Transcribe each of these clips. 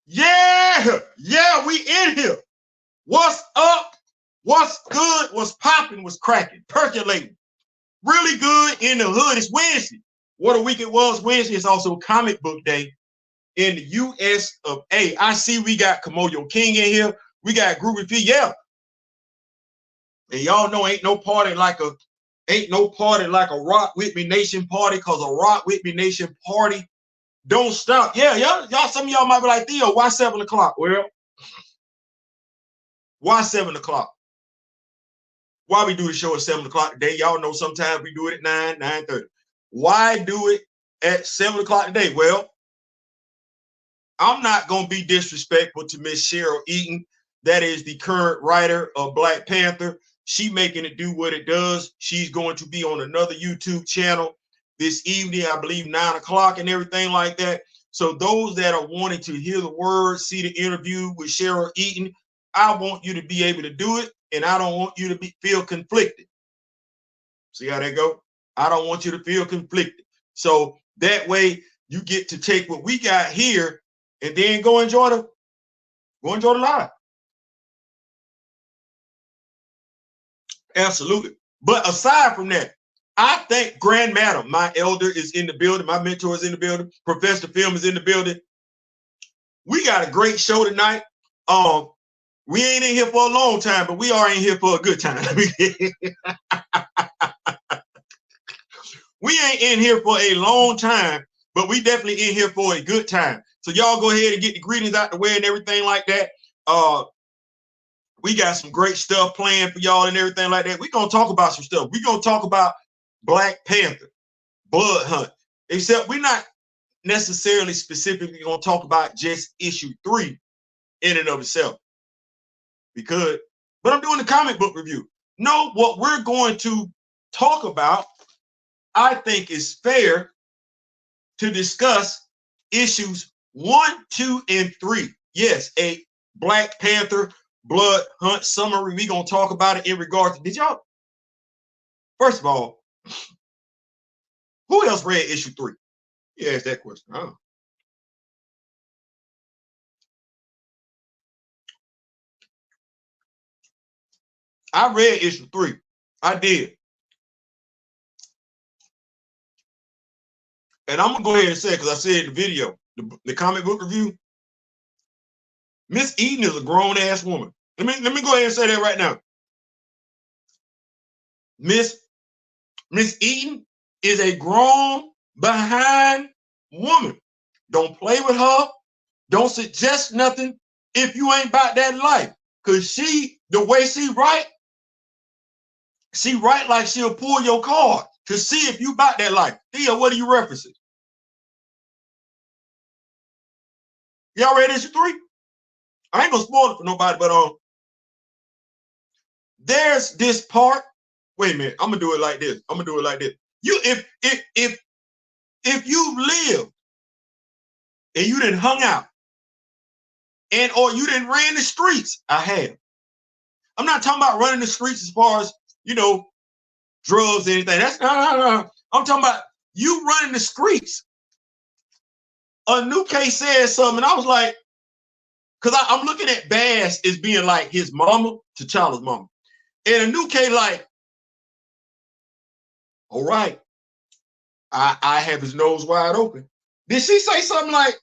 Yeah, yeah, we in here. What's up? What's good? What's popping? What's cracking? Percolating. Really good in the hood. It's Wednesday. What a week it was. Wednesday is also comic book day in the US of A. I see we got Komodo King in here. We got Groovy P. Yeah. And y'all know ain't no party like a Rock With Me Nation party, because a Rock With Me Nation party don't stop. Yeah, y'all, some of y'all might be like, Theo, why 7 o'clock? Well, why 7 o'clock? Why we do the show at 7 o'clock today? Y'all know sometimes we do it at 9, 9:30. Why do it at 7 o'clock today? Well, I'm not going to be disrespectful to Miss Cheryl Eaton. That is the current writer of Black Panther. She making it do what it does. She's going to be on another YouTube channel this evening, I believe 9 o'clock and everything like that. So those that are wanting to hear the words, see the interview with Cheryl Eaton, I want you to be able to do it, and I don't want you to feel conflicted. See how that go? I don't want you to feel conflicted. So that way you get to take what we got here and then go enjoy the live. Absolutely. But aside from that, I think Grand Madam, my elder, is in the building. My mentor is in the building. Professor Film is in the building. We got a great show tonight. We ain't in here for a long time, but we are in here for a good time. We ain't in here for a long time, but we definitely in here for a good time. So y'all go ahead and get the greetings out the way and everything like that. We got some great stuff planned for y'all and everything like that. We're going to talk about some stuff. We're going to talk about Black Panther, Blood Hunt, except we're not necessarily specifically going to talk about just issue 3 in and of itself. But I'm doing the comic book review. No, what we're going to talk about, I think is fair to discuss issues 1, 2, and 3. Yes, a Black Panther Blood Hunt summary. We're going to talk about it in regards to, did y'all, first of all, who else read issue 3? You asked that question. Huh? I read issue 3. I did. And I'm going to go ahead and say, because I said in the video, the comic book review, Miss Eden is a grown-ass woman. Let me go ahead and say that right now. Miss Eden is a grown behind woman. Don't play with her. Don't suggest nothing if you ain't about that life. Because the way she write like she'll pull your card to see if you about that life. Thea, what are you referencing? Y'all read issue 3? I ain't gonna spoil it for nobody, but there's this part. Wait a minute, I'm gonna do it like this. You, if you live and you didn't hung out or you didn't ran the streets, I have. I'm not talking about running the streets as far as, drugs or anything. That's no. I'm talking about you running the streets. Anuke said something, and I was like, because I'm looking at Bass as being like his mama, T'Challa's mama. And Anuke like, all right, I have his nose wide open. Did she say something like,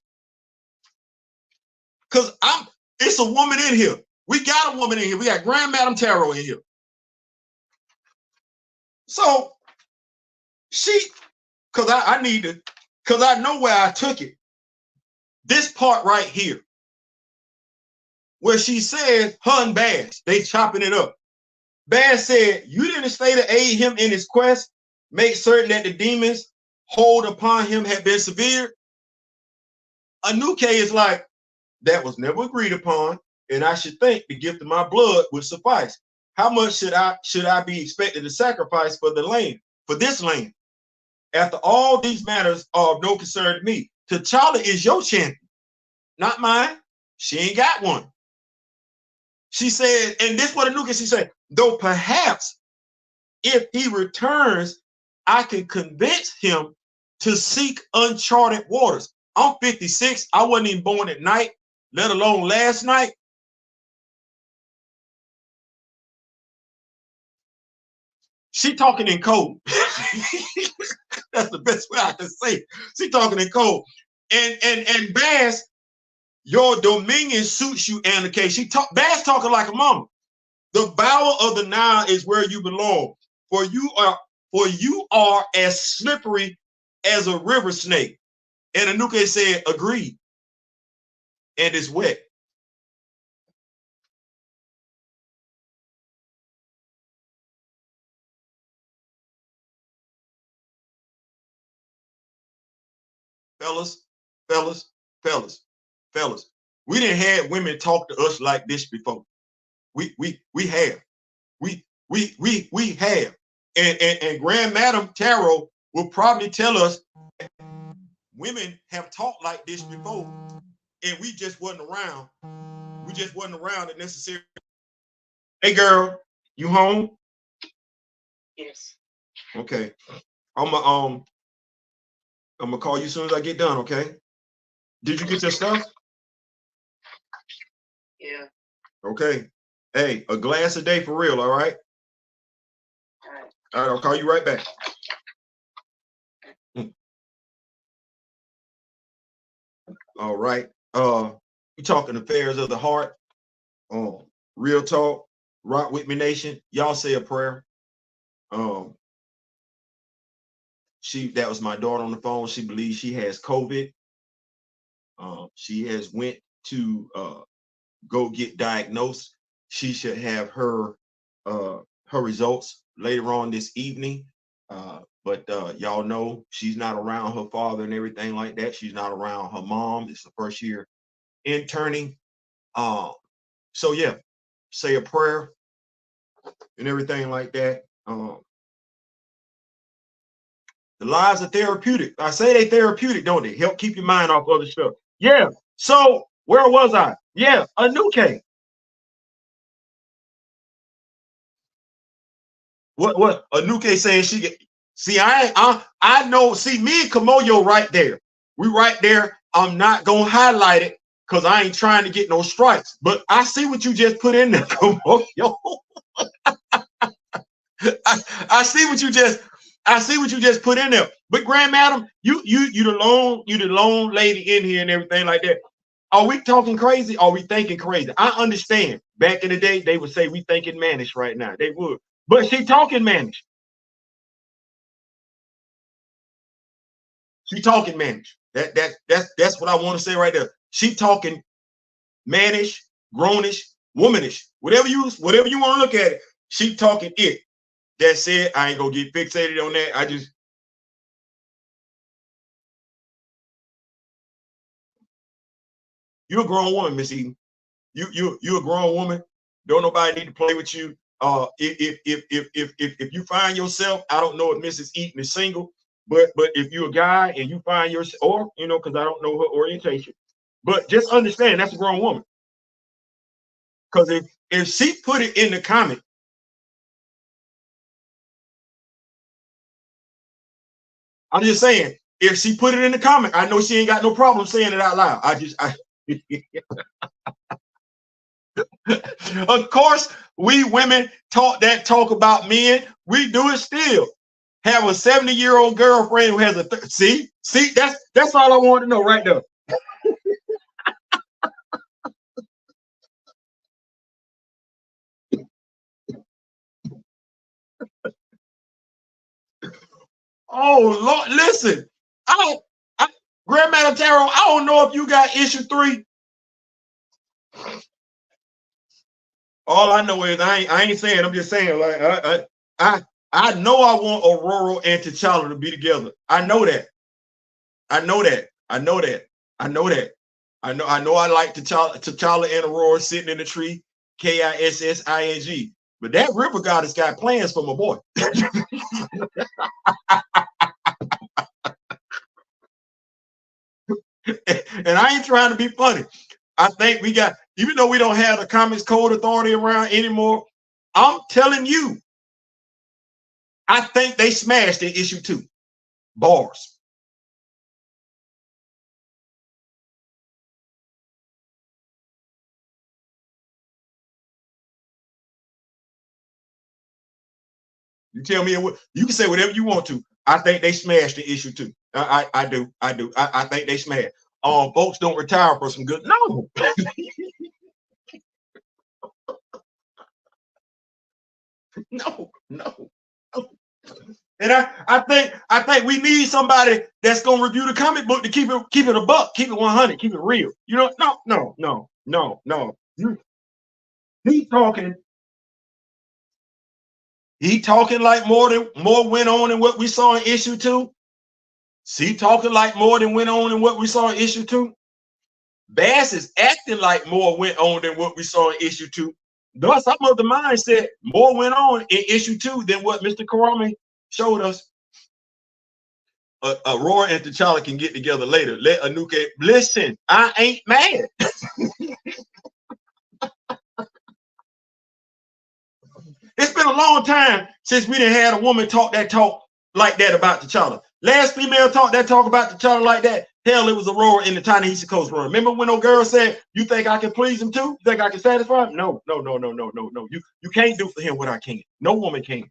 because it's a woman in here. We got a woman in here. We got Grand Madam Tarot in here. So because I know where I took it. This part right here, where she said, her and Bass, they chopping it up. Bass said, you didn't stay to aid him in his quest, make certain that the demons hold upon him had been severe. Anuke is like, that was never agreed upon, and I should think the gift of my blood would suffice. How much should I be expected to sacrifice for this land? After all these matters are of no concern to me. T'Challa is your champion, not mine. She ain't got one. She said, and this is what Anuka, she said, though perhaps if he returns, I can convince him to seek uncharted waters. I'm 56. I wasn't even born at night. let alone last night. She talking in code. That's the best way I can say it. She talking in code. And Bass, your dominion suits you, Anna K. Bass talking like a mama. The bower of the Nile is where you belong. For you are as slippery as a river snake. And Anuke said, agreed. And it's wet. Fellas. We didn't have women talk to us like this before. We have. We have. And Grand Madam Tarot will probably tell us women have talked like this before, and we just wasn't around. We just wasn't around it necessarily. Hey girl, you home? Yes. Okay. I'm gonna call you as soon as I get done, okay? Did you get your stuff? Yeah. Okay. Hey, a glass a day for real, all right? All right. All right, I'll call you right back. All right. We talking affairs of the heart. Real talk. Rock with me, nation. Y'all say a prayer. That was my daughter on the phone. She believes she has COVID. She has went to go get diagnosed. She should have her results later on this evening. But y'all know she's not around her father and everything like that. She's not around her mom. It's the first year interning. So yeah, say a prayer and everything like that. The lives are therapeutic. I say they therapeutic, don't they? Help keep your mind off other stuff. Yeah. So where was I? Yeah, Anuke. What Anuke saying she get? See, I know. See, me and Kamoyo right there. We right there. I'm not gonna highlight it because I ain't trying to get no strikes. But I see what you just put in there, Kamoyo. I see what you just put in there. But Grand Madam, you the lone lady in here and everything like that. Are we talking crazy? Are we thinking crazy? I understand. Back in the day, they would say we thinking mannish right now. They would. But she talking mannish. She talking mannish. That's what I want to say right there. She talking mannish, grownish, womanish. Whatever you want to look at it. She talking it. That said, I ain't gonna get fixated on that. I just you're a grown woman, Miss Eden. You a grown woman. Don't nobody need to play with you. If you find yourself, I don't know if Mrs. Eaton is single, but if you're a guy and you find yourself, or because I don't know her orientation, but just understand that's a grown woman. Because if she put it in the comment, I'm just saying, if she put it in the comment, I know she ain't got no problem saying it out loud. Of course, we women talk about men. We do it still. Have a 70-year-old girlfriend who has a see. That's all I want to know right there. Oh Lord, listen. Grandma Tarot, I don't know if you got issue 3. All I know is I ain't saying. I'm just saying like I know I want Aurora and T'Challa to be together. I know that. I know that. I know that. I know that. I know I like T'Challa and Aurora sitting in the tree, KISSING. But that river goddess got plans for my boy. And I ain't trying to be funny. I think we got, even though we don't have the Comics Code Authority around anymore, I'm telling you, I think they smashed in issue 2. Bars. You tell me you can say whatever you want to. I think they smashed the issue too. I do. I think they smashed. Folks don't retire for some good. No. No. And I think we need somebody that's gonna review the comic book to keep it a buck, keep it 100, keep it real. You know, no. He talking like more went on than what we saw in issue 2. See, talking like more than went on than what we saw in issue 2. Bass is acting like more went on than what we saw in issue 2. Thus, I'm of the mindset more went on in issue 2 than what Mr. Karami showed us. Aurora and T'Challa can get together later. Let Anuke listen. I ain't mad. It's been a long time since we didn't had a woman talk like that about T'Challa. Last female talk about T'Challa like that. Hell, it was Aurora in the Ta-Nehisi Coast run. Remember when no girl said, "You think I can please him too? You think I can satisfy him?" No. You can't do for him what I can. No woman can.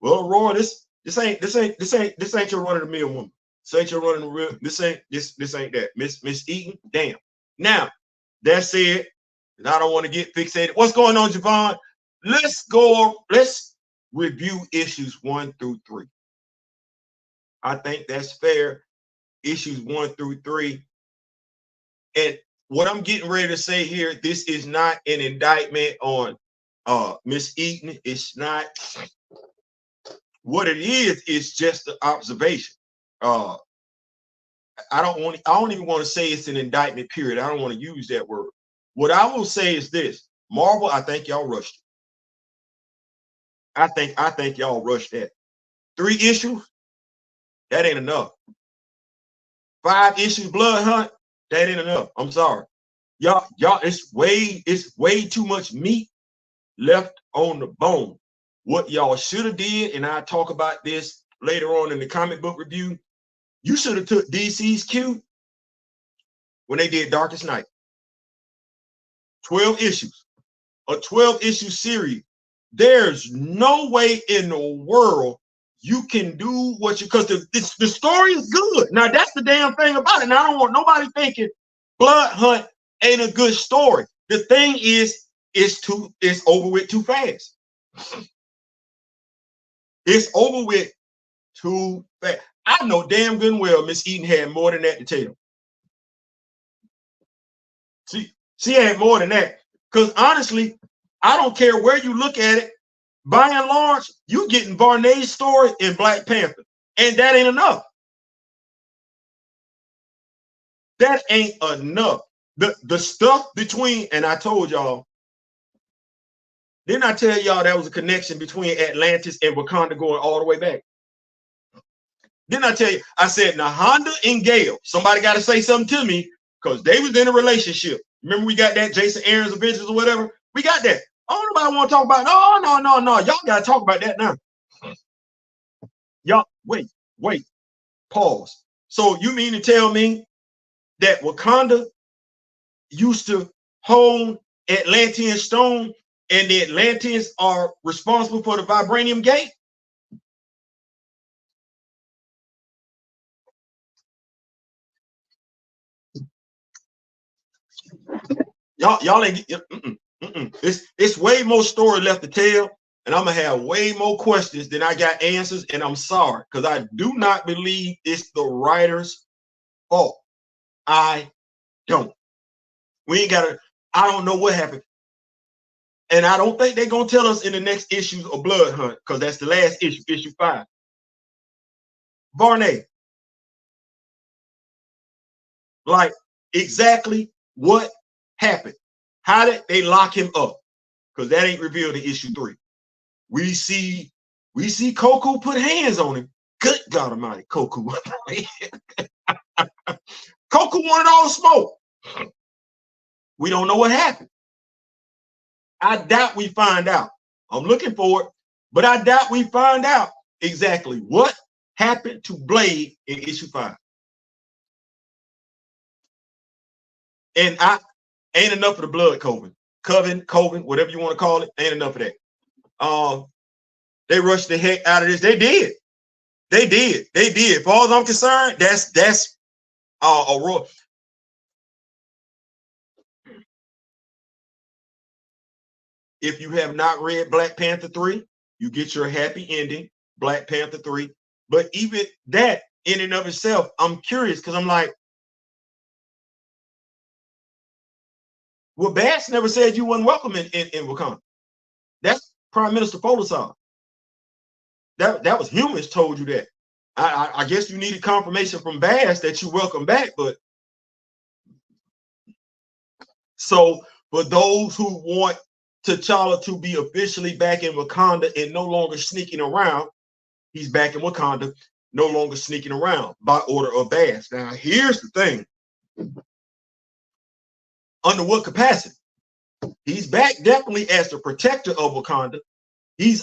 Well, Aurora, this ain't your run of the mill woman. This ain't your run of the real. This ain't that. Miss Eaton, damn. Now, that said, and I don't want to get fixated. What's going on, Javon? Let's review issues 1 through 3. I think that's fair. Issues 1 through 3. And what I'm getting ready to say here, this is not an indictment on Miss Eaton. It's not. What it is just an observation. I don't even want to say it's an indictment, period. I don't want to use that word. What I will say is this: Marvel, I think y'all rushed it. I think y'all rushed that. 3 issues, that ain't enough. 5 issues, Blood Hunt, that ain't enough. I'm sorry. Y'all, it's way too much meat left on the bone. What y'all should have did, and I'll talk about this later on in the comic book review, you should have took DC's cue when they did Darkest Night. 12 issues, a 12-issue series. There's no way in the world you can do what you, because the story is good. Now, that's the damn thing about it. Now, I don't want nobody thinking Blood Hunt ain't a good story. The thing is, it's over with too fast. It's over with too fast. I know damn good and well Miss Eaton had more than that to tell. She had more than that. Because honestly, I don't care where you look at it. By and large, you getting Varney's story in Black Panther. And that ain't enough. That ain't enough. The stuff between, and I told y'all, didn't I tell y'all that was a connection between Atlantis and Wakanda going all the way back? Didn't I tell you? I said Nahanda and Gale. Somebody got to say something to me because they was in a relationship. Remember we got that Jason Aaron's Avengers or whatever? We got that. Oh, nobody want to talk about it. No. Y'all got to talk about that now. Y'all, wait. Pause. So you mean to tell me that Wakanda used to hone Atlantean stone and the Atlanteans are responsible for the vibranium gate? Y'all ain't It's way more story left to tell, and I'm gonna have way more questions than I got answers, and I'm sorry because I do not believe it's the writer's fault. I don't. We ain't gotta. I don't know what happened, and I don't think they're gonna tell us in the next issue of Blood Hunt because that's the last issue, issue 5. Varney, like exactly what happened? How did they lock him up? Because that ain't revealed in issue 3. We see Koku put hands on him. Good God Almighty, Koku. Koku wanted all the smoke. We don't know what happened. I doubt we find out. I'm looking for it, but I doubt we find out exactly what happened to Blade in issue 5. And I ain't enough of the blood coven, whatever you want to call it. Ain't enough of that. They rushed the heck out of this. They did. They did. They did. As far as I'm concerned, that's a royal. If you have not read Black Panther 3, you get your happy ending, Black Panther 3. But even that in and of itself, I'm curious because I'm like, well, Bass never said you weren't welcome in Wakanda. That's Prime Minister Folasar. That was Humans told you that. I guess you needed confirmation from Bass that you welcome back, but so for those who want T'Challa to be officially back in Wakanda and no longer sneaking around, he's back in Wakanda, no longer sneaking around by order of Bass. Now, here's the thing. Under what capacity? He's back definitely as the protector of Wakanda. He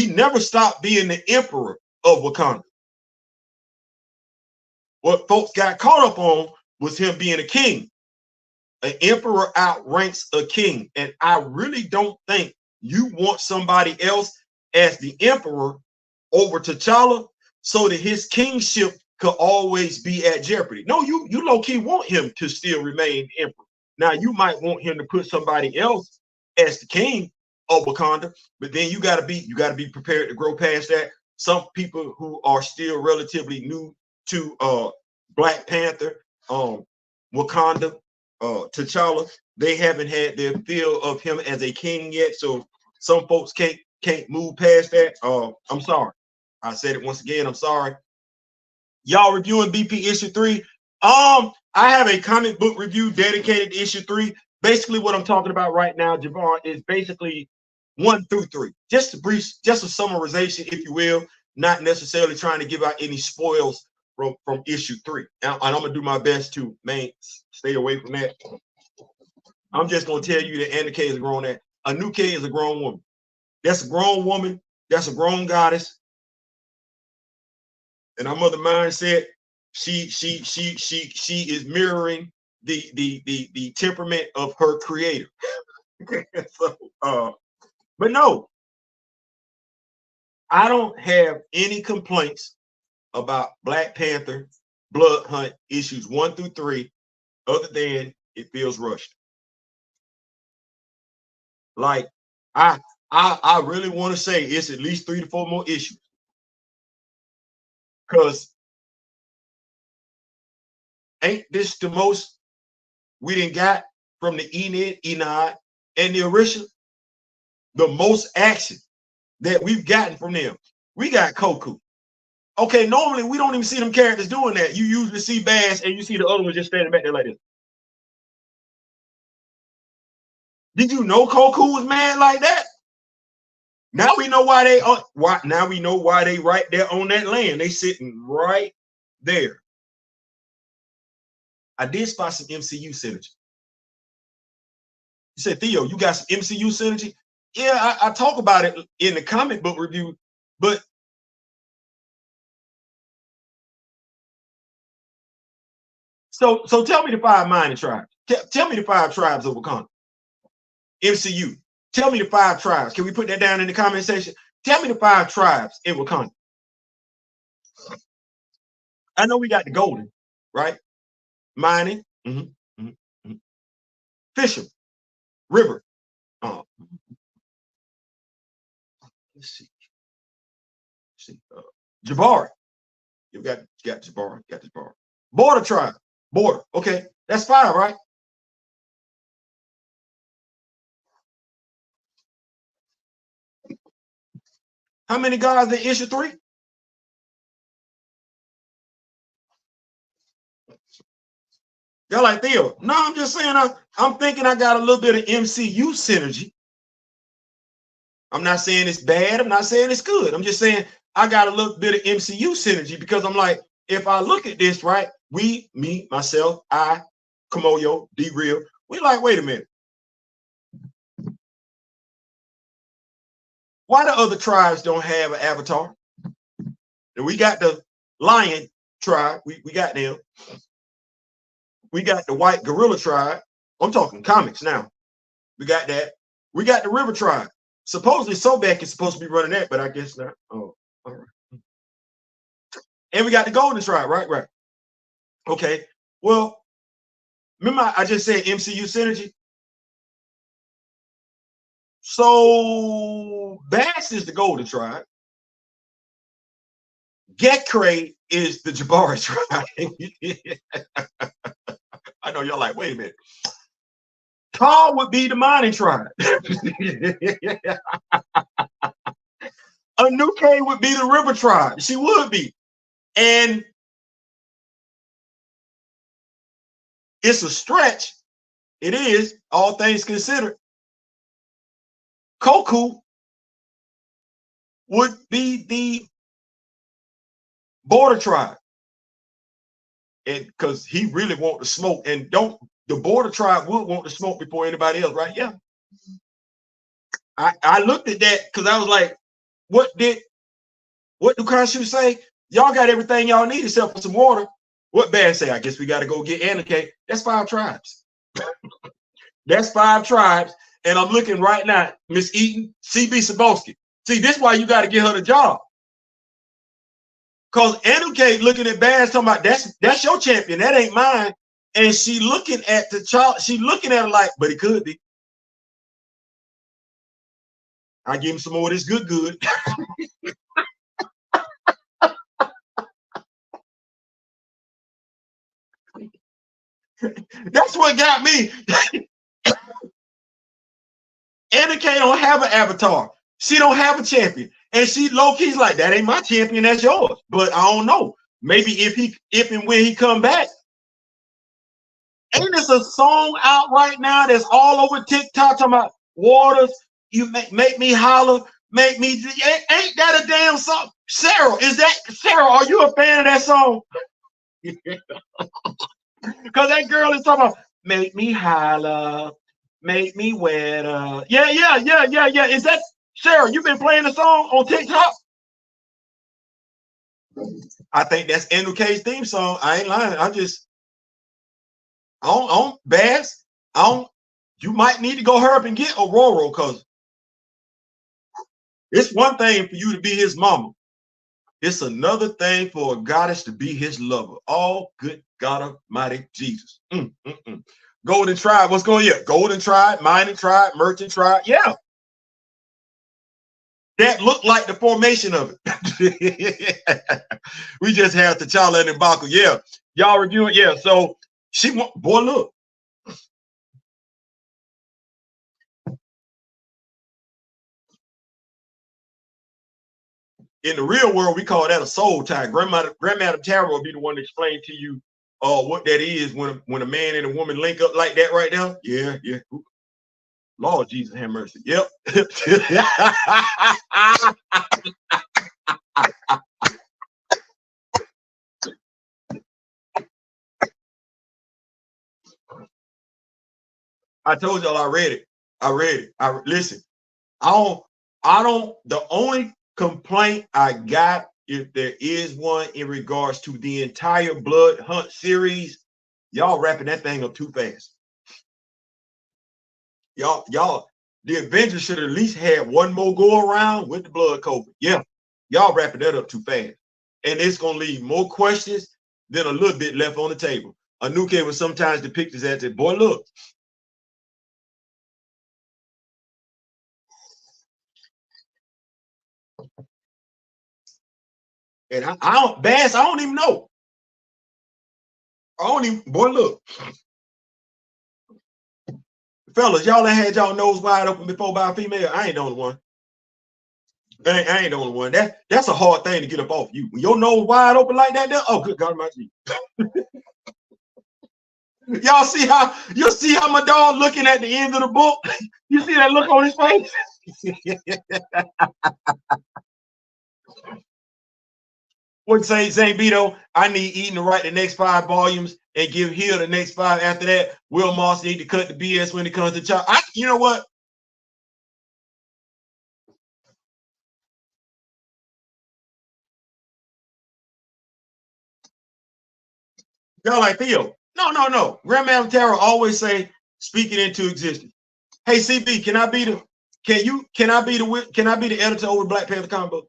never stopped being the emperor of Wakanda. What folks got caught up on was him being a king. An emperor outranks a king. And I really don't think you want somebody else as the emperor over T'Challa so that his kingship could always be at jeopardy. No, you low-key want him to still remain emperor. Now, you might want him to put somebody else as the king of Wakanda, but then you gotta be prepared to grow past that. Some people who are still relatively new to Black Panther, Wakanda, T'Challa, they haven't had their feel of him as a king yet. So some folks can't move past that. I'm sorry. I said it once again. I'm sorry. Y'all reviewing BP issue 3. I have a comic book review dedicated to issue 3. Basically, what I'm talking about right now, Javon, is basically 1 through 3. Just a summarization, if you will, not necessarily trying to give out any spoils from issue 3. And I'm gonna do my best to stay away from that. I'm just gonna tell you that Anna Kay is a grown man. Anuke is a grown woman. That's a grown woman. That's a grown goddess. And our mother mind said she is mirroring the temperament of her creator. So, but no, I don't have any complaints about Black Panther Blood Hunt issues 1 through 3, other than it feels rushed. Like I really want to say it's at least 3 to 4 more issues, because ain't this the most we didn't got from the Enid, and the Orisha? The most action that we've gotten from them. We got Koku. Okay, normally we don't even see them characters doing that. You usually see Bass and you see the other one just standing back there like this. Did you know Koku was mad like that? Now we know why they are. Now we know why they right there on that land. They sitting right there. I did spot some MCU synergy. You said, Theo, you got some MCU synergy? Yeah, I talk about it in the comic book review, but so tell me the 5 mining tribes. Tell me the 5 tribes of Wakanda. MCU. Tell me the 5 tribes. Can we put that down in the comment section? Tell me the 5 tribes in Wakanda. I know we got the golden, right? Mining, Fisher, river. Let's see. Jabari. You got Jabari. Got Jabari. Border tribe. Border. Okay, that's 5, right? How many guys in issue 3? Y'all like, Theo? No, I'm just saying I'm thinking I got a little bit of MCU synergy. I'm not saying it's bad. I'm not saying it's good. I'm just saying I got a little bit of MCU synergy, because I'm like, if I look at this, right, me, myself, I, Kamoyo, D-Real, we like, wait a minute. Why the other tribes don't have an avatar? And we got the lion tribe. We got them. We got the white gorilla tribe. I'm talking comics now. We got that. We got the river tribe. Supposedly Sobek is supposed to be running that, but I guess not. Oh, all right. And we got the Golden Tribe, right? Right. Okay. Well, remember I just said MCU synergy. So Bass is the Golden Tribe. Gekray is the Jabari tribe. I know y'all like, wait a minute. Carl would be the mining tribe. Anuke would be the river tribe. She would be. And it's a stretch. It is, all things considered. Koku would be the border tribe. And because he really want to smoke. And the border tribe would want to smoke before anybody else, right? Yeah. I looked at that because I was like, what do Khonshu say? Y'all got everything y'all need except for some water. What Bad say? I guess we got to go get Anuke. That's 5 tribes. That's 5 tribes. And I'm looking right now, Miss Eaton, CB Sabowski. See, this is why you got to get her the job. Because Anuke looking at Bad talking about that's your champion. That ain't mine. And she looking at the child. She looking at her like, but it could be. I give him some more of this good. That's what got me. Anuke don't have an avatar. She don't have a champion. And she low-key's like, that ain't my champion, that's yours. But I don't know. Maybe if and when he come back. Ain't this a song out right now that's all over TikTok talking about Waters, you make me holler, make me, ain't that a damn song? Sarah, are you a fan of that song? Because that girl is talking about, make me holler, make me wetter. Yeah. Is that, Sarah, you been playing the song on TikTok? I think that's Anuke's theme song. I ain't lying. I don't Bass. You might need to go hurry up and get Aurora, because it's one thing for you to be his mama. It's another thing for a goddess to be his lover. Oh, good God Almighty Jesus. Golden Tribe, what's going on? Yeah, Golden Tribe, Mining Tribe, Merchant Tribe. Yeah. That looked like the formation of it. We just have T'Challa and M'Baku. Yeah. Y'all review it. Yeah. So boy, look. In the real world, we call that a soul tie. Grandmother Tara will be the one to explain to you what that is when a man and a woman link up like that right now. Yeah. Lord Jesus have mercy. Yep. I told y'all I read it. Listen. The only complaint I got, if there is one, in regards to the entire Blood Hunt series, y'all wrapping that thing up too fast. Y'all, the Avengers should have at least had one more go around with the blood COVID. Yeah, y'all wrapping that up too fast. And it's gonna leave more questions than a little bit left on the table. Anuke was sometimes depicted as that, boy, look. And I don't even know. Boy, look. Fellas, y'all ain't had y'all nose wide open before by a female. I ain't the only one. I ain't the only one. That's a hard thing to get up off you. When your nose wide open like that, oh, good God Almighty. Y'all see how my dog looking at the end of the book? You see that look on his face? What say St. Vito? I need Eden to write the next 5 volumes and give Hill the next 5 after that. Will Moss need to cut the BS when it comes to child. You know what? Y'all like Theo. No. Grandma Tara always say, speak it into existence. Hey, CB, can I be the Can I be the editor over Black Panther comic book?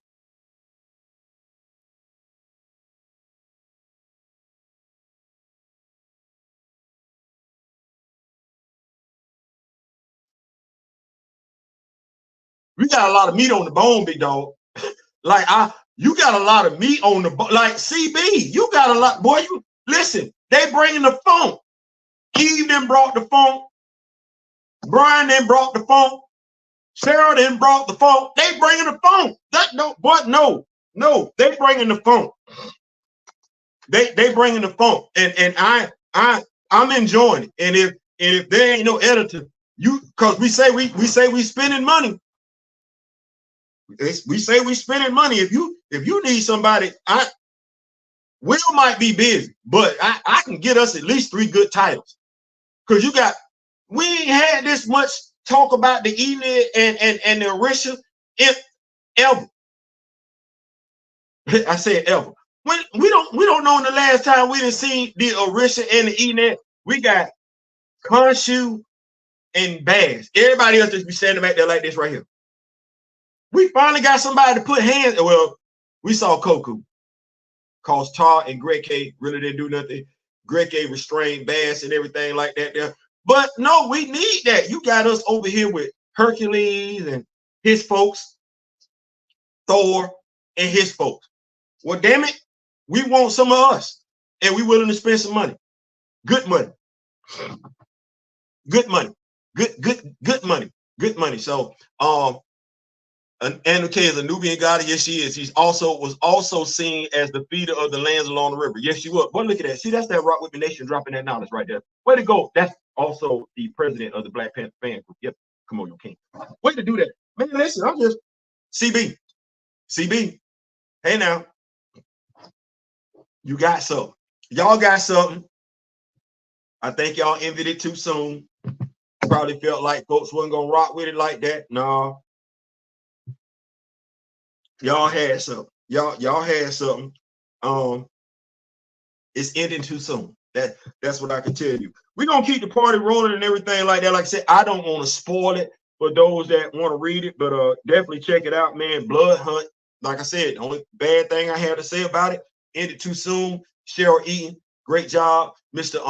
We got a lot of meat on the bone, big dog. Like you got a lot of meat on the bone. Like CB, you got a lot, boy. You listen. They bringing the funk. Eve then brought the funk. Brian then brought the funk. Sarah then brought the funk. They bringing the funk. No. They bringing the funk. They bringing the funk, and I'm enjoying it. And if there ain't no editor, because we say we spending money. We say we spending money. If you need somebody, Will might be busy, but I can get us at least 3 good titles. Because we ain't had this much talk about the Enid and the Orisha ever. I said ever. We don't know in the last time we didn't see the Orisha and the Enid. We got Khonshu and Bass. Everybody else just be standing back there like this right here. We finally got somebody to put hands. Well, we saw Koku. Cause Tar and Greg K really didn't do nothing. Greg K restrained Bass and everything like that there. But no, we need that. You got us over here with Hercules and his folks, Thor and his folks. Well, damn it, we want some of us, and we willing to spend some money. Good money. Good money. Good money. Good money. So Anuke is a Nubian god. Yes, she is. Was also seen as the feeder of the lands along the river. Yes, she was. But look at that. See, that's that Rock With Me Nation dropping that knowledge right there. Way to go. That's also the president of the Black Panther fan group. Yep. Come on, you king. Way to do that. Man, listen, I'm just CB. Hey now. You got something. Y'all got something. I think y'all envied it too soon. Probably felt like folks wasn't gonna rock with it like that. No. Y'all had something. Y'all had something. It's ending too soon. That's what I can tell you. We're gonna keep the party rolling and everything like that. Like I said, I don't want to spoil it for those that want to read it, but definitely check it out, man. Blood Hunt. Like I said, the only bad thing I have to say about it, ended too soon. Cheryl Eaton, great job. Mr.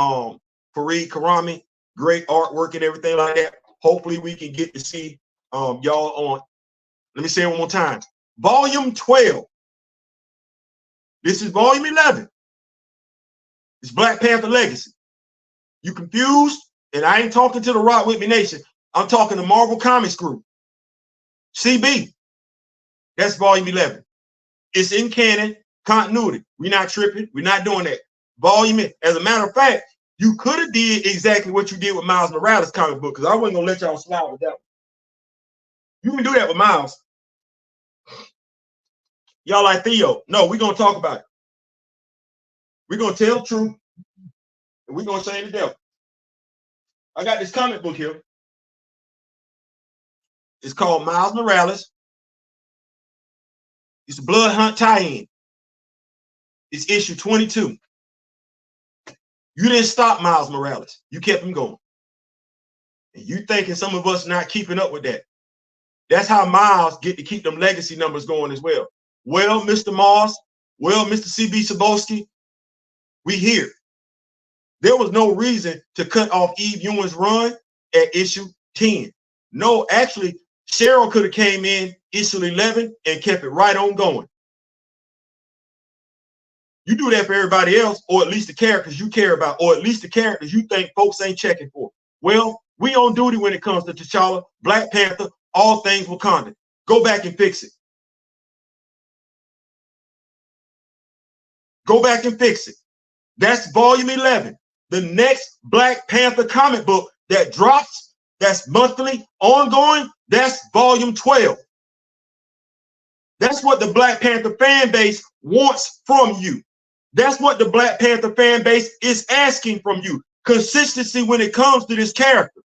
Fareed Karami, great artwork and everything like that. Hopefully we can get to see y'all on. Let me say it one more time. Volume 12. This is volume 11. It's Black Panther Legacy. You confused? And I ain't talking to the Rock With Me Nation. I'm talking to Marvel Comics Group. CB. That's volume 11. It's in canon, continuity. We're not tripping. We're not doing that. Volume. As a matter of fact, you could have did exactly what you did with Miles Morales comic book, because I wasn't gonna let y'all slide with that one. You can do that with Miles. Y'all like Theo. No, we're gonna talk about it. We're gonna tell the truth, and we're gonna shame the devil. I got this comic book here. It's called Miles Morales. It's a Blood Hunt tie-in. It's issue 22. You didn't stop Miles Morales. You kept him going. And you thinking some of us not keeping up with that. That's how Miles get to keep them legacy numbers going as well. Well, Mr. Moss, well, Mr. CB Cebulski, we here. There was no reason to cut off Eve Ewing's run at issue 10. No, actually, Cheryl could have came in issue 11 and kept it right on going. You do that for everybody else, or at least the characters you care about, or at least the characters you think folks ain't checking for. Well, we on duty when it comes to T'Challa, Black Panther, all things Wakanda. Go back and fix it. Go back and fix it. That's volume 11. The next Black Panther comic book that drops, that's monthly, ongoing, that's volume 12. That's what the Black Panther fan base wants from you. That's what the Black Panther fan base is asking from you. Consistency when it comes to this character.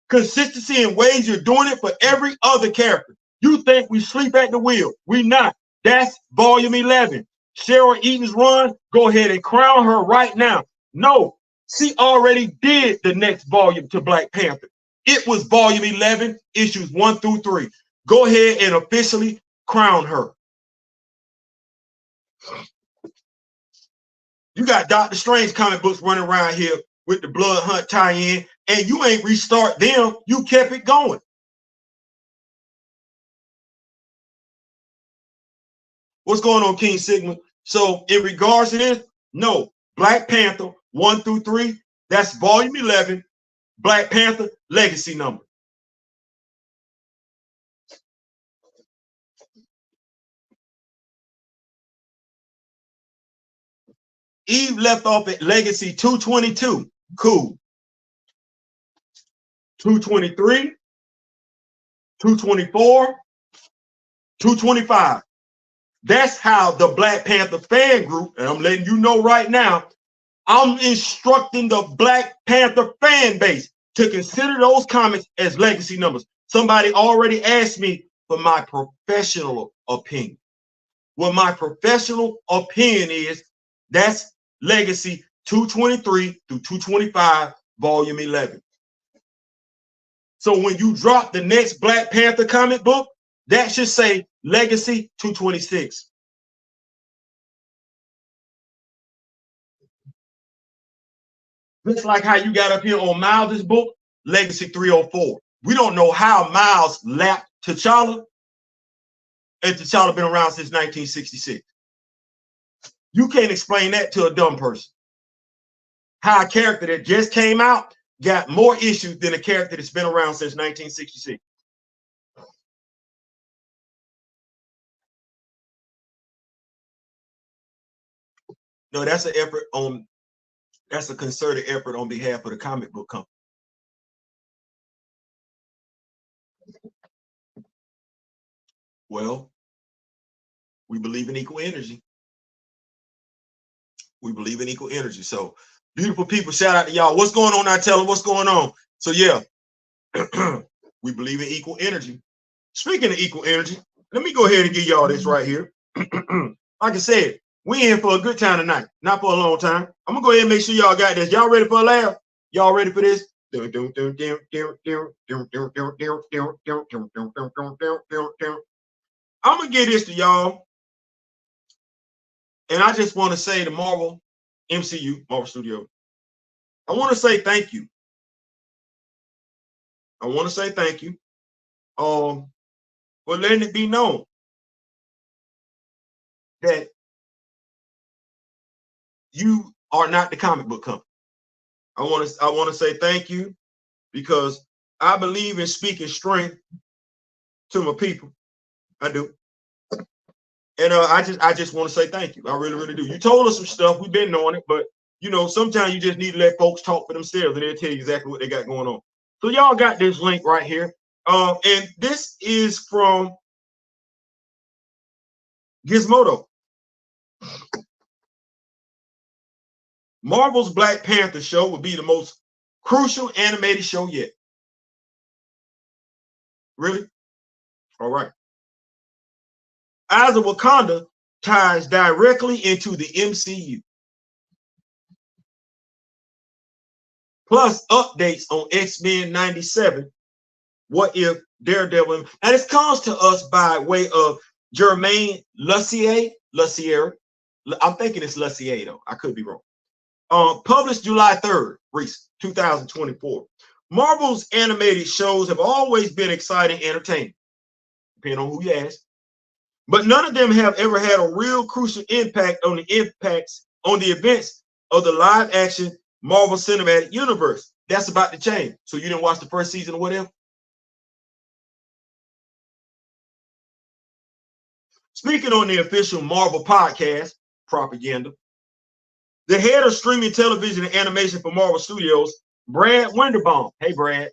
Consistency in ways you're doing it for every other character. You think we sleep at the wheel. We not. That's volume 11. Cheryl Eaton's run, go ahead and crown her right now. No, she already did the next volume to Black Panther. It was volume 11, issues 1 through 3. Go ahead and officially crown her. You got Dr. Strange comic books running around here with the Blood Hunt tie-in, and you ain't restart them. You kept it going. What's going on, King Sigma? So in regards to this, no, Black Panther 1 through 3, that's volume 11, Black Panther legacy number. Eve left off at legacy 222. Cool. 223, 224, 225. That's how the Black Panther fan group, and I'm letting you know right now, I'm instructing the Black Panther fan base to consider those comics as legacy numbers. Somebody already asked me for my professional opinion. Well, my professional opinion is that's legacy 223 through 225, volume 11. So when you drop the next Black Panther comic book, that should say legacy 226. Just like how you got up here on Miles' book, legacy 304. We don't know how Miles lapped T'Challa, and T'Challa been around since 1966. You can't explain that to a dumb person. How a character that just came out got more issues than a character that's been around since 1966. No, that's an effort on, that's a concerted effort on behalf of the comic book company. Well, we believe in equal energy. We believe in equal energy. So beautiful people, shout out to y'all. What's going on? I tell them what's going on. So yeah, we believe in equal energy. Speaking of equal energy, let me go ahead and give y'all this right here. Like I said, we in for a good time tonight, not for a long time. I'm gonna go ahead and make sure y'all got this. Y'all ready for a laugh? Y'all ready for this? I'm gonna give this to y'all. And I just want to say to Marvel, MCU, Marvel Studios, I want to say thank you. I want to say thank you for letting it be known that you are not the comic book company. I want to say thank you because I believe in speaking strength to my people. I do. And I just want to say thank you. I really, really do. You told us some stuff. We've been knowing it, but you know, sometimes you just need to let folks talk for themselves and they'll tell you exactly what they got going on. So y'all got this link right here. And this is from Gizmodo. Marvel's Black Panther show will be the most crucial animated show yet. Really? All right. Eyes of Wakanda ties directly into the MCU. Plus updates on X-Men 97. What if Daredevil? And it comes to us by way of Jermaine Lussier. I'm thinking it's Lussier though. I could be wrong. Published July 3rd, 2024. Marvel's animated shows have always been exciting entertainment, depending on who you ask. But none of them have ever had a real crucial impact on the events of the live action Marvel Cinematic Universe. That's about to change. So you didn't watch the first season or whatever? Speaking on the official Marvel podcast, Propaganda, the head of streaming television and animation for Marvel Studios, Brad Winderbaum, hey Brad,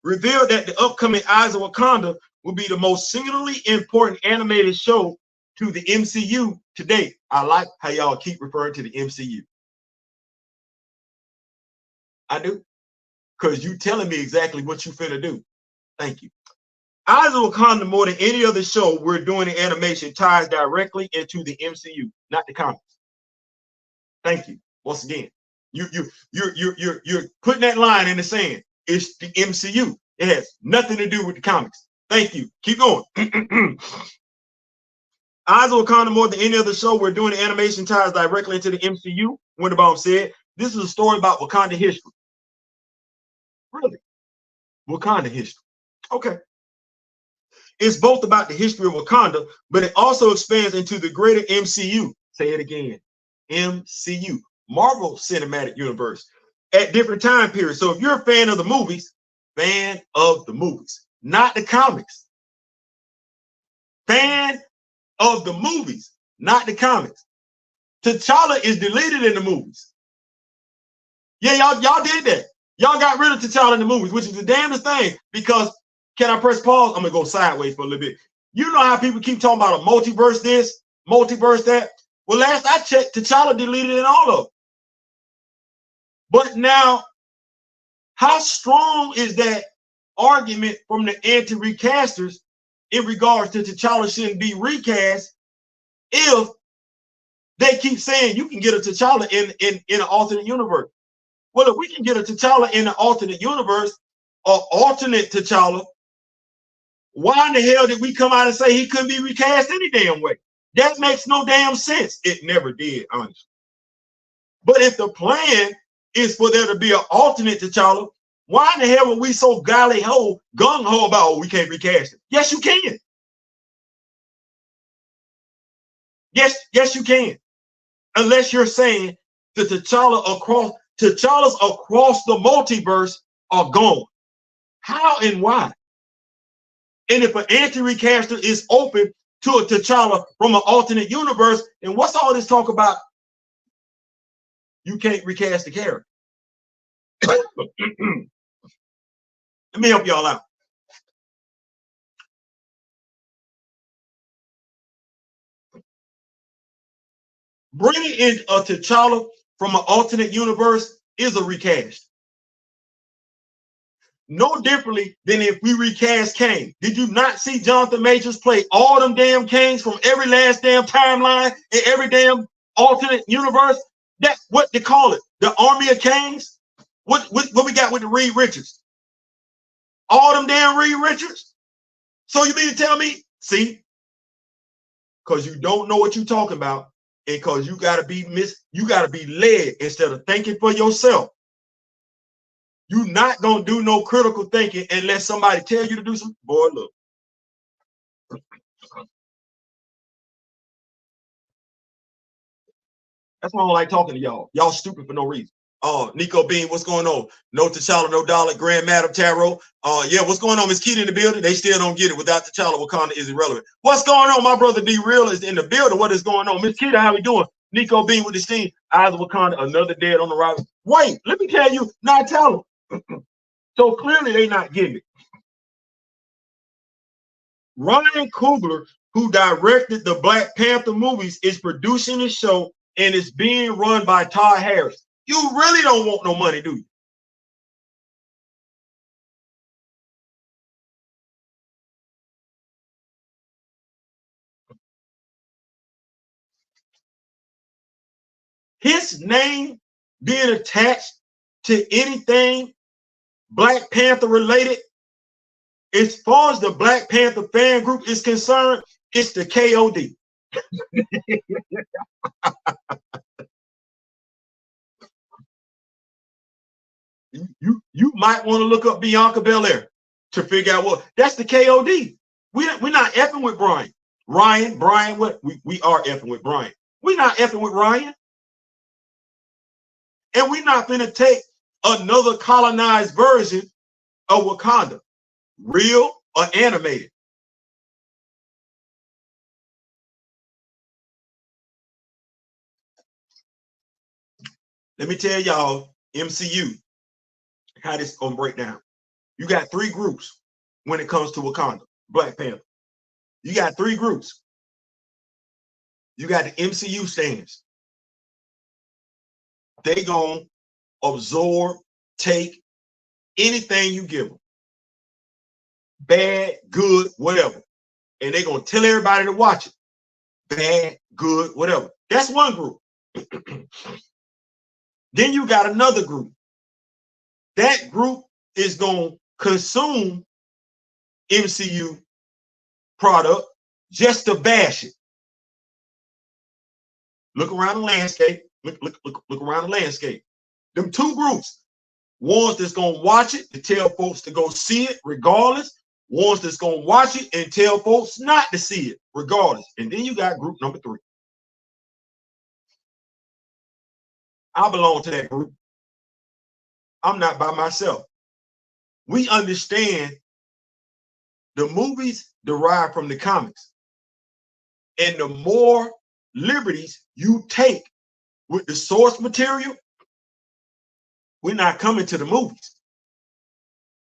revealed that the upcoming Eyes of Wakanda will be the most singularly important animated show to the MCU to date. I like how y'all keep referring to the MCU. I do, because you telling me exactly what you finna do. Thank you. Eyes of Wakanda, more than any other show we're doing in animation, ties directly into the MCU, not the comics. Thank you. Once again, you're putting that line in the sand. It's the MCU. It has nothing to do with the comics. Thank you. Keep going. Eyes of Wakanda, more than any other show, we're doing the animation ties directly into the MCU. Winterbaum said, this is a story about Wakanda history. Really? Wakanda history. Okay. It's both about the history of Wakanda, but it also expands into the greater MCU. Say it again. MCU. Marvel Cinematic Universe. At different time periods. So if you're a fan of the movies, not the comics. Fan of the movies, not the comics. T'Challa is deleted in the movies. Yeah, y'all did that. Y'all got rid of T'Challa in the movies, which is the damnedest thing, because, can I press pause? I'm going to go sideways for a little bit. You know how people keep talking about a multiverse this, multiverse that? Well, last I checked, T'Challa deleted in all of them. But now, how strong is that argument from the anti-recasters in regards to T'Challa shouldn't be recast if they keep saying you can get a T'Challa in an alternate universe? Well, if we can get a T'Challa in an alternate universe or alternate T'Challa, why in the hell did we come out and say he couldn't be recast any damn way? That makes no damn sense. It never did, honestly. But if the plan is for there to be an alternate T'Challa, why in the hell were we so gung-ho about, oh, we can't recast it? Yes, you can. Yes, you can. Unless you're saying that T'Challa's across the multiverse are gone. How and why? And if an anti-recaster is open to a T'Challa from an alternate universe, then what's all this talk about? You can't recast the character. Let me help y'all out. Bringing in a T'Challa from an alternate universe is a recast. No differently than if we recast Kang. Did you not see Jonathan Majors play all them damn Kangs from every last damn timeline in every damn alternate universe? That's what they call it. The army of Kangs. What we got with the Reed Richards? All them damn Reed Richards? So you mean to tell me, see, because you don't know what you're talking about, and because you gotta be led instead of thinking for yourself. You're not gonna do no critical thinking unless somebody tell you to do something. Boy, look. That's why I don't like talking to y'all. Y'all stupid for no reason. Nico Bean, what's going on? No T'Challa, no dollar. Grand Madam Tarot. Yeah, what's going on? Miss Keita in the building. They still don't get it. Without T'Challa, Wakanda is irrelevant. What's going on? My brother D Real is in the building. What is going on? Miss Keita, how we doing? Nico Bean with the steam. Eyes of Wakanda, another dead on the rise. Wait, let me tell you, not tell them. So clearly they not getting it. Ryan Coogler, who directed the Black Panther movies, is producing the show and it's being run by Todd Harris. You really don't want no money, do you? His name being attached to anything Black Panther related, as far as the Black Panther fan group is concerned, it's the KOD. You might want to look up Bianca Belair to figure out what that's the KOD. We're not effing with Brian. Brian, what we are effing with Brian. We're not effing with Ryan. And we're not going to take another colonized version of Wakanda, real or animated. Let me tell y'all, MCU, how this is going to break down. You got three groups when it comes to Wakanda, Black Panther. You got three groups. You got the MCU stands. They gonna absorb, take anything you give them. Bad, good, whatever. And they're gonna tell everybody to watch it. Bad, good, whatever. That's one group. Then you got another group. That group is going to consume MCU product just to bash it. Look around the landscape. Look around the landscape. Them two groups. Ones that's going to watch it to tell folks to go see it regardless. Ones that's going to watch it and tell folks not to see it regardless. And then you got group number 3. I belong to that group. I'm not by myself. We understand the movies derive from the comics. And the more liberties you take with the source material, we're not coming to the movies.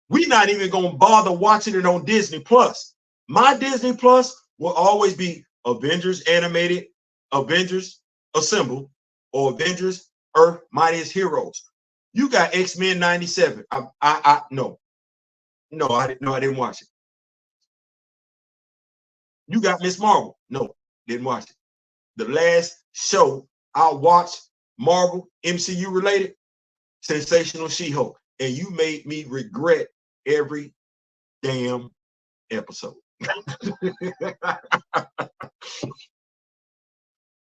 We're not even going to bother watching it on Disney Plus. My Disney Plus will always be Avengers Animated, Avengers Assemble, or Avengers Earth Mightiest Heroes. You got X-Men 97. No, I didn't watch it. You got Miss Marvel. No, didn't watch it. The last show I watched Marvel MCU related, Sensational She-Hulk, and you made me regret every damn episode.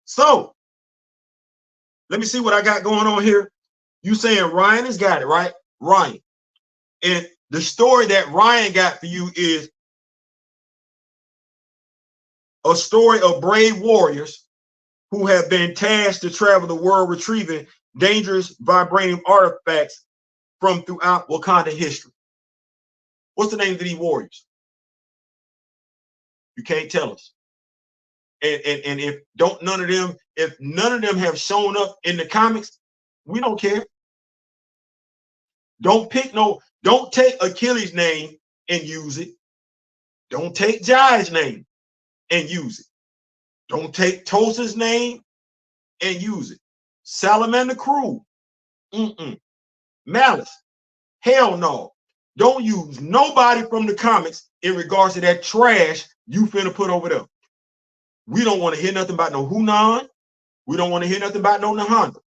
So let me see what I got going on here. You saying Ryan has got it, right? Ryan. And the story that Ryan got for you is a story of brave warriors who have been tasked to travel the world retrieving dangerous vibranium artifacts from throughout Wakanda history. What's the name of these warriors? You can't tell us. And if none of them have shown up in the comics, we don't care. Don't take Achilles' name and use it. Don't take Jai's name and use it. Don't take Tulsa's name and use it. Salamander Crew. Malice. Hell no. Don't use nobody from the comics in regards to that trash you finna put over there. We don't want to hear nothing about no Hunan. We don't want to hear nothing about no Nahanda.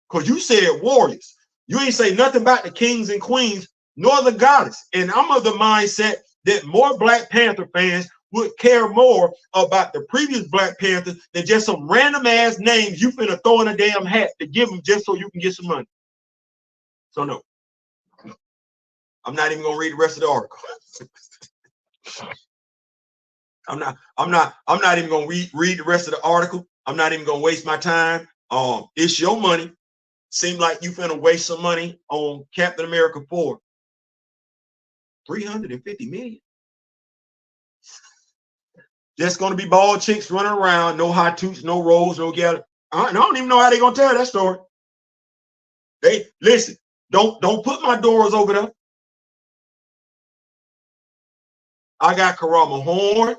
Because you said warriors. You ain't say nothing about the kings and queens, nor the goddess. And I'm of the mindset that more Black Panther fans would care more about the previous Black Panthers than just some random ass names you finna throw in a damn hat to give them just so you can get some money. So no. I'm not even gonna read the rest of the article. I'm not even gonna read the rest of the article. I'm not even gonna waste my time. It's your money. Seems like you finna waste some money on Captain America 4. 350 million. Just gonna be bald chicks running around, no high toots, no rolls, no gal. I don't even know how they're gonna tell that story. They listen, don't put my doors over there. I got Karama Horn,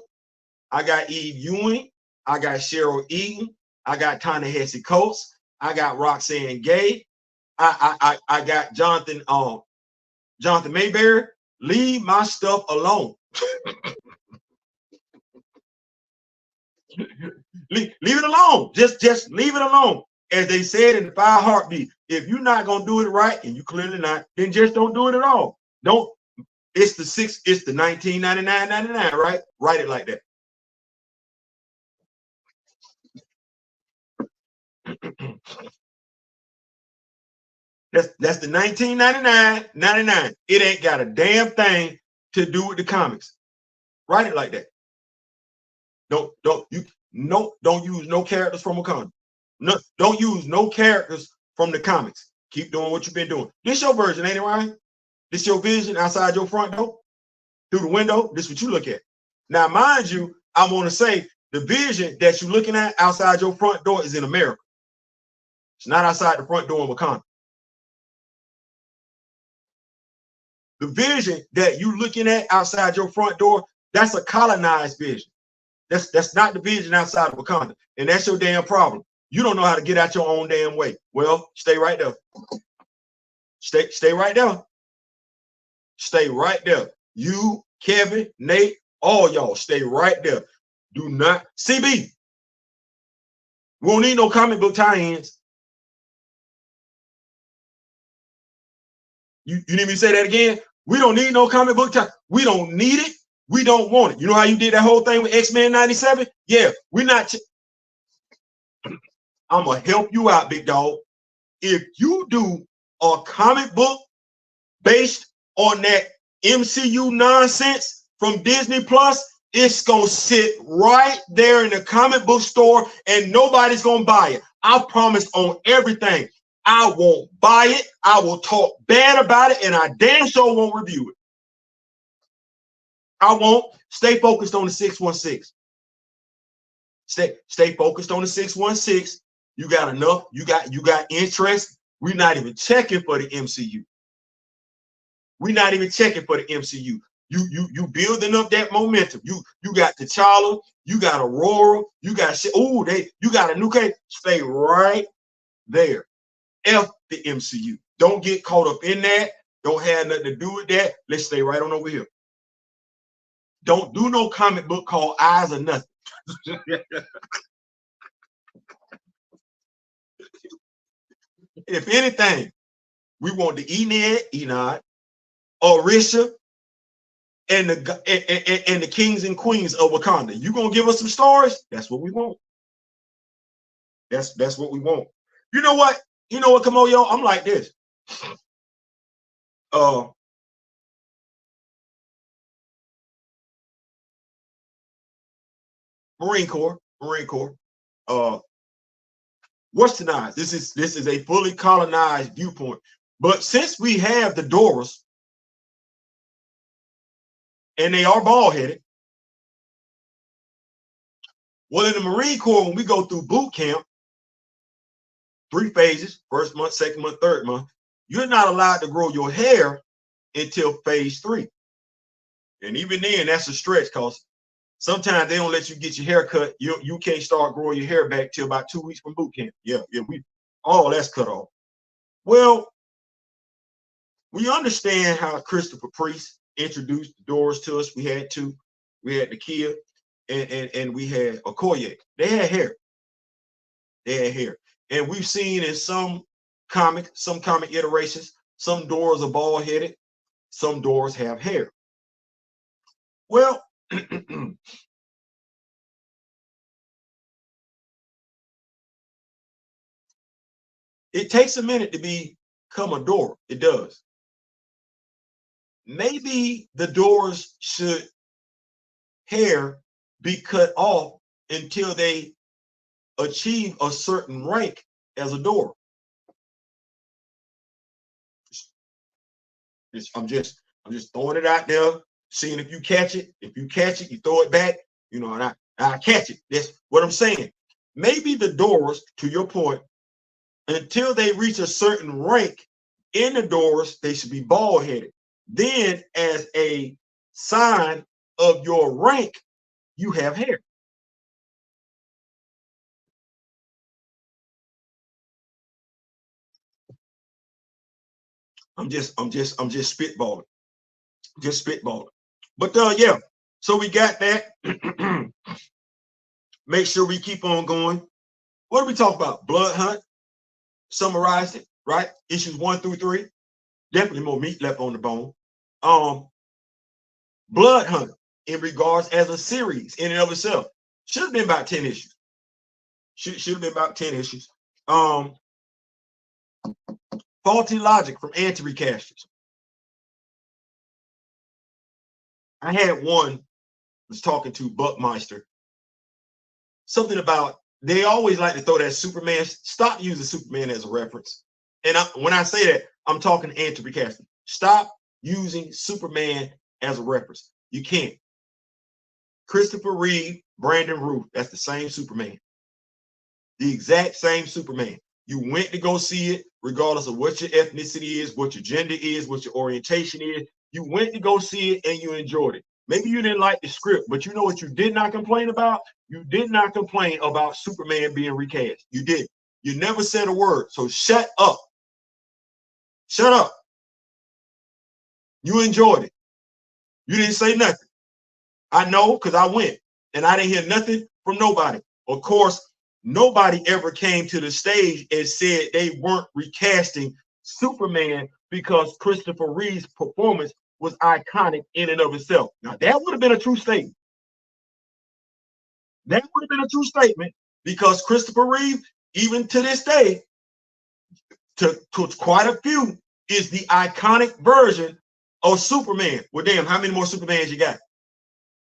I got Eve Ewing, I got Cheryl Eaton, I got Ta-Nehisi Coates, I got Roxanne Gay, I got Jonathan Mayberry. Leave my stuff alone. leave it alone. Just leave it alone. As they said in the 5 Heartbeat, if you're not gonna do it right, and you clearly not, then just don't do it at all. Don't. It's the 1999.99, right? Write it like that. That's the 1999.99. It ain't got a damn thing to do with the comics. Write it like that. Don't use no characters from Wakanda. No, don't use no characters from the comics. Keep doing what you've been doing. This your version, ain't it, Ryan? This your vision outside your front door? Through the window? This what you look at. Now, mind you, I want to say the vision that you're looking at outside your front door is in America. It's not outside the front door in Wakanda. The vision that you're looking at outside your front door, that's a colonized vision. That's not the vision outside of Wakanda. And that's your damn problem. You don't know how to get out your own damn way. Well, stay right there. Stay right there. Stay right there. You, Kevin, Nate, all y'all, stay right there. Do not, CB. We don't need no comic book tie-ins. You need me to say that again? We don't need no comic book time. We don't need it. We don't want it. You know how you did that whole thing with X-Men 97? Yeah, we're not. I'm going to help you out, big dog. If you do a comic book based on that MCU nonsense from Disney Plus, it's going to sit right there in the comic book store and nobody's going to buy it. I promise on everything. I won't buy it. I will talk bad about it, and I damn sure won't review it. I won't. Stay focused on the 616. Stay focused on the 616. You got enough. You got interest. We're not even checking for the MCU. We're not even checking for the MCU. You building up that momentum. You got T'Challa. You got Aurora. You got shit. Oh, you got a new case. Stay right there. F the MCU. Don't get caught up in that. Don't have nothing to do with that. Let's stay right on over here. Don't do no comic book called Eyes or Nothing. If anything, we want the Enad, Orisha, and the kings and queens of Wakanda. You gonna give us some stories? That's what we want. That's what we want. You know what? Come on, yo. I'm like this. Marine Corps. Westernized. This is a fully colonized viewpoint. But since we have the Doras, and they are bald-headed, well, in the Marine Corps, when we go through boot camp, 3 phases, first month, second month, third month, you're not allowed to grow your hair until phase 3. And even then, that's a stretch because sometimes they don't let you get your hair cut. You can't start growing your hair back till about 2 weeks from boot camp. Yeah, that's cut off. Well, we understand how Christopher Priest introduced the Doors to us. We had the Kia, and we had Okoye. They had hair. And we've seen in some comic iterations, some Doors are bald-headed, some Doors have hair. Well, it takes a minute to become a Dora. It does. Maybe the Doors should hair be cut off until they achieve a certain rank as a Dora. I'm just throwing it out there, seeing if you catch it. If you catch it, you throw it back, and I catch it. That's what I'm saying. Maybe the Doors, to your point, until they reach a certain rank in the Doors, they should be bald-headed. Then, as a sign of your rank, you have hair. I'm just spitballing. But yeah, so we got that. Make sure we keep on going. What do we talk about? Blood Hunt. Summarized it, right? Issues 1 through 3. Definitely more meat left on the bone. Blood Hunt, in regards as a series in and of itself, should have been about 10 issues. Should have been about 10 issues. Faulty Logic from Anti-Recasters. I had one, was talking to Buckmeister. Something about, they always like to throw that Superman. Stop using Superman as a reference. And when I say that, I'm talking Anti-Recasting. Stop using Superman as a reference. You can't. Christopher Reeve, Brandon Routh, that's the same Superman. The exact same Superman. You went to go see it, regardless of what your ethnicity is, what your gender is, what your orientation is. You went to go see it and you enjoyed it. Maybe you didn't like the script, but you know what you did not complain about? You did not complain about Superman being recast. You did. You never said a word. So shut up. Shut up. You enjoyed it. You didn't say nothing. I know, because I went and I didn't hear nothing from nobody. Of course, nobody ever came to the stage and said they weren't recasting Superman because Christopher Reeve's performance was iconic in and of itself. Now, that would have been a true statement. That would have been a true statement because Christopher Reeve, even to this day, to quite a few, is the iconic version of Superman. Well, damn, how many more Supermans you got?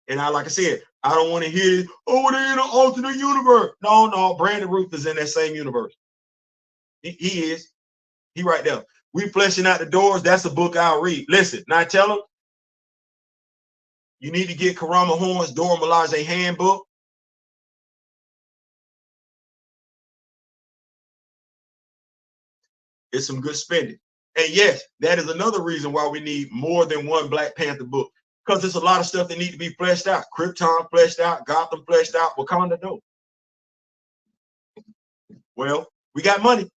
And like I said, I don't want to hear, oh, they're in an alternate universe. No, Brandon Ruth is in that same universe. He is. He right there. We Fleshing Out the Doors. That's a book I'll read. Listen, now tell him you need to get Karama Horn's Dora Milaje handbook. It's some good spending. And yes, that is another reason why we need more than one Black Panther book. Because there's a lot of stuff that need to be fleshed out. Krypton fleshed out, Gotham fleshed out, Wakanda don't. Well, we got money.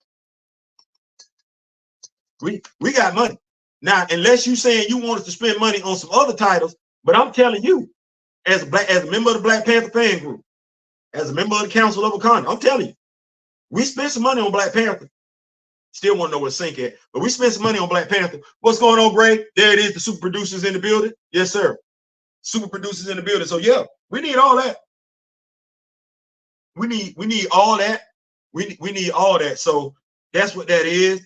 We got money. Now, unless you saying you want us to spend money on some other titles, but I'm telling you, as a member of the Black Panther fan group, as a member of the Council of Wakanda, I'm telling you, we spent some money on Black Panther. Still want to know where to sink at, but we spent some money on Black Panther. What's going on, Gray? There it is, the super producers in the building. Yes, sir. Super producers in the building. So yeah, we need all that. We need all that. We need all that. So that's what that is.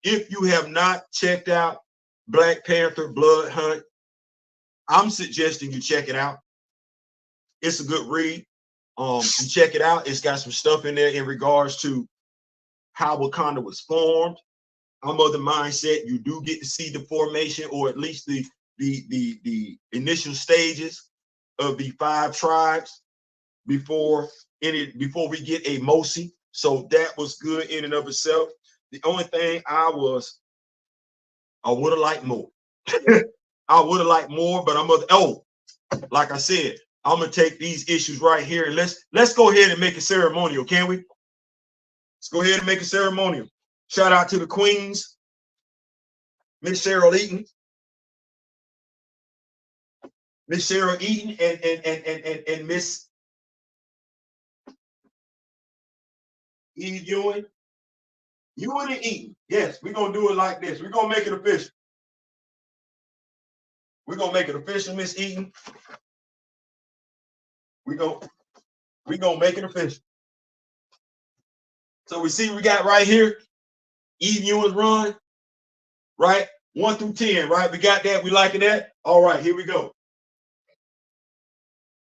If you have not checked out Black Panther Blood Hunt, I'm suggesting you check it out. It's a good read. And check it out. It's got some stuff in there in regards to how Wakanda was formed. I'm of the mindset you do get to see the formation, or at least the initial stages of the 5 tribes before we get a Mosi. So that was good in and of itself. The only thing I would have liked more. I would have liked more, but like I said, I'm gonna take these issues right here and let's go ahead and make it ceremonial, can we? Let's go ahead and make it ceremonial. Shout out to the queens, Miss Cheryl Eaton, and Miss Eve Ewing. Ewing and Eaton. Yes, we're gonna do it like this. We're gonna make it official. We're gonna make it official, Miss Eaton. We're gonna make it official. So we see we got right here, Eve Ewing's run, right? 1 through 10, right? We got that. We liking that? All right, here we go.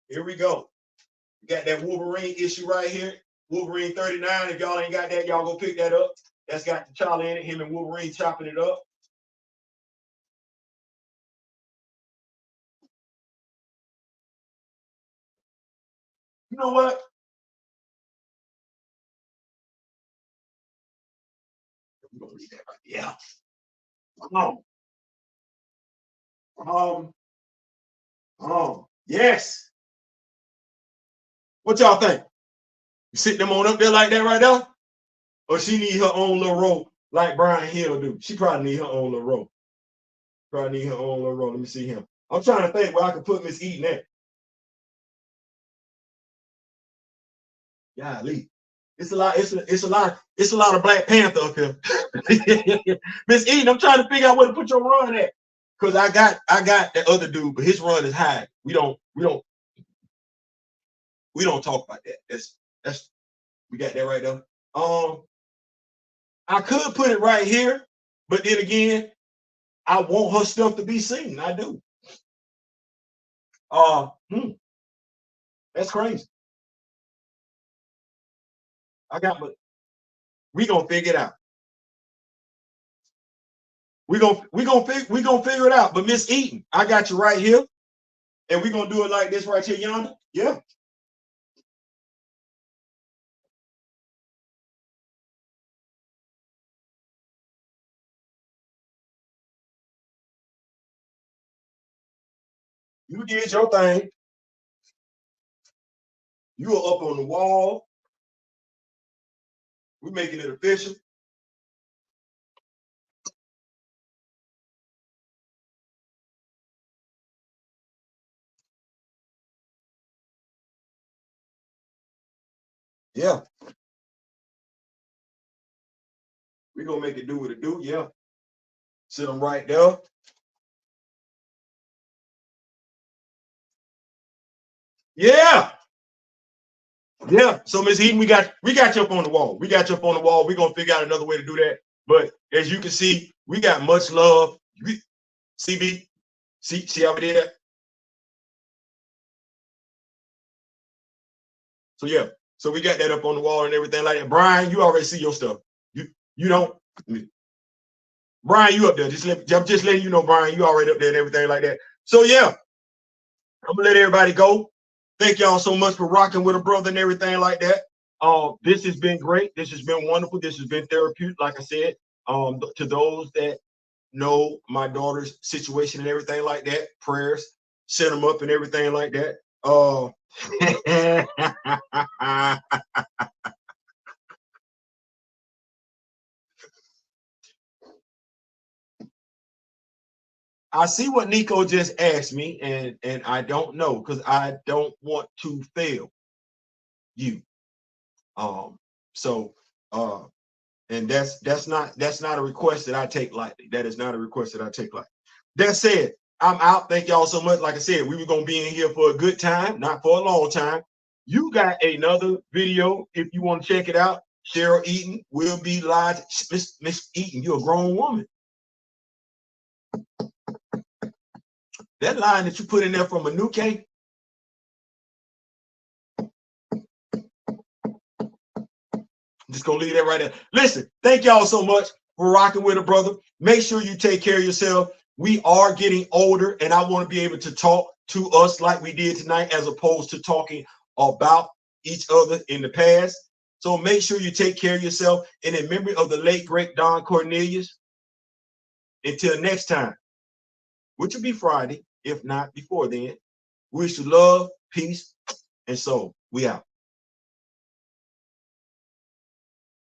Here we go. We got that Wolverine issue right here. Wolverine 39. If y'all ain't got that, y'all go pick that up. That's got T'Challa in it, him and Wolverine chopping it up. You know what? We're gonna leave that right. Yeah. Yes. What y'all think? You sit them on up there like that right there? Or she need her own little rope like Brian Hill do? She probably need her own little rope. Probably need her own little rope. Let me see him. I'm trying to think where I can put Miss Eaton at. Golly. It's a lot of Black Panther up here. Miss Eden, I'm trying to figure out where to put your run at. Because I got that other dude, but his run is high. We don't talk about that. That's we got that right there. I could put it right here, but then again, I want her stuff to be seen. I do. That's crazy. We gonna figure it out. We gonna figure it out. But Miss Eaton, I got you right here, and we gonna do it like this right here, yonder. Yeah. You did your thing. You are up on the wall. We're making it official. Yeah. We're gonna make it do what it do. Yeah. Sit them right there. Yeah. Yeah. So Miss Eden, we got you up on the wall. We got you up on the wall. We're gonna figure out another way to do that. But as you can see, we got much love. CB, see how we did that? So yeah. So we got that up on the wall and everything like that. Brian, you already see your stuff. You don't. Brian, you up there. I'm just letting you know, Brian, you already up there and everything like that. So yeah, I'm gonna let everybody go. Thank y'all so much for rocking with a brother and everything like that. This has been great. This has been wonderful. This has been therapeutic, like I said. To those that know my daughter's situation and everything like that, prayers, set them up and everything like that. I see what Nico just asked me, and I don't know because I don't want to fail you. So and that's not a request that I take lightly. That is not a request that I take lightly. That said, I'm out. Thank y'all so much. Like I said, we were gonna be in here for a good time, not for a long time. You got another video if you want to check it out. Cheryl Eaton will be live. Miss Eaton, you're a grown woman. That line that you put in there from Manuke, I'm just gonna leave that right there. Listen, thank y'all so much for rocking with a brother. Make sure you take care of yourself. We are getting older, and I want to be able to talk to us like we did tonight, as opposed to talking about each other in the past. So make sure you take care of yourself. And in memory of the late great Don Cornelius, until next time, which will be Friday, if not before then, we wish you love, peace, and soul. We out.